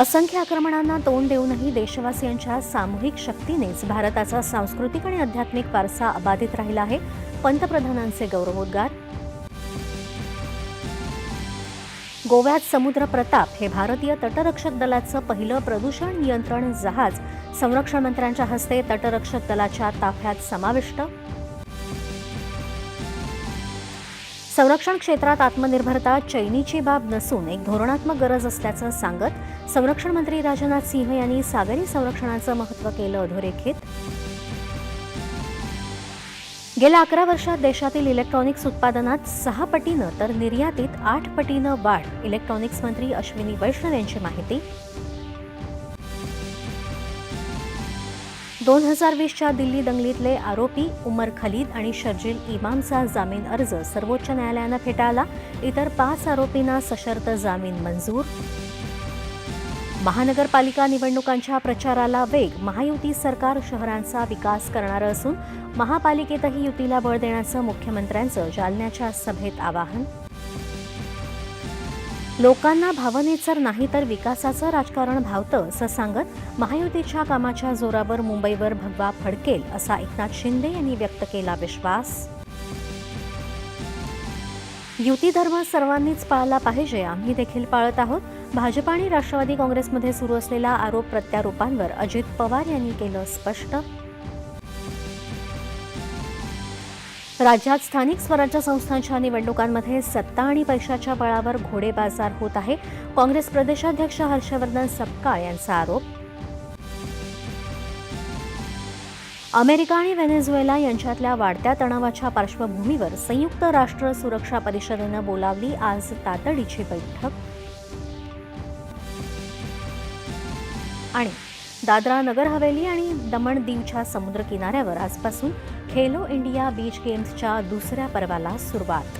असंख्य आक्रमणांना तोंड देऊनही देशवासियांच्या सामूहिक शक्तीनेच भारताचा सांस्कृतिक आणि आध्यात्मिक वारसा अबाधित राहिला आहे. पंतप्रधानांचे गौरवोद्गार. गोव्यात समुद्र प्रताप हे भारतीय तटरक्षक दलाचं पहिलं प्रदूषण नियंत्रण जहाज संरक्षण मंत्र्यांच्या हस्ते तटरक्षक दलाच्या ताफ्यात समाविष्ट. संरक्षण क्षेत्रात आत्मनिर्भरता चैनीची बाब नसून एक धोरणात्मक गरज असल्याचं सांगत संरक्षण मंत्री राजनाथ सिंह यांनी सागरी संरक्षणाचं महत्त्व केलं अधोरेखित. गेल्या 11 वर्षात देशातील इलेक्ट्रॉनिक्स उत्पादनात 6 पटीनं तर निर्यातीत 8 पटीनं वाढ. इलेक्ट्रॉनिक्स मंत्री अश्विनी वैष्णव यांची माहिती. 2020च्या दिल्ली दंगलीतले आरोपी उमर खलीद आणि शर्जील इमामचा जामीन अर्ज सर्वोच्च न्यायालयानं फेटाळला. इतर 5 आरोपींना सशर्त जामीन मंजूर. महानगरपालिका निवडणुकांच्या प्रचाराला वेग. महायुती सरकार शहरांचा विकास करणारं असून महापालिकेतही युतीला बळ देण्याचं मुख्यमंत्र्यांचं जालन्याच्या सभेत आवाहन. लोकांना भावनेचं नाही तर विकासाचं राजकारण भावतं असं सांगत महायुतीच्या कामाच्या जोरावर मुंबईवर भगवा फडकेल असा एकनाथ शिंदे यांनी व्यक्त केला विश्वास. युती धर्म सर्वांनीच पाळला पाहिजे, आम्ही देखील पाळत आहोत. भाजप आणि राष्ट्रवादी काँग्रेसमध्ये सुरू असलेल्या आरोप प्रत्यारोपांवर अजित पवार यांनी केलं स्पष्ट. राज्यात स्थानिक स्वराज्य संस्थांच्या निवडणुकांमध्ये सत्ता आणि पैशाच्या बळावर घोडेबाजार होत आहे. काँग्रेस प्रदेशाध्यक्ष हर्षवर्धन सपकाळ यांचा आरोप. अमेरिका आणि व्हेनेझुएला यांच्यातल्या वाढत्या तणावाच्या पार्श्वभूमीवर संयुक्त राष्ट्र सुरक्षा परिषदेनं बोलावली आज तातडीची बैठक. आणि दादरा नगर हवेली आणि दमण दीवच्या समुद्र किनाऱ्यावर आजपासून खेलो इंडिया बीच गेम्सच्या दुसऱ्या पर्वाला सुरुवात.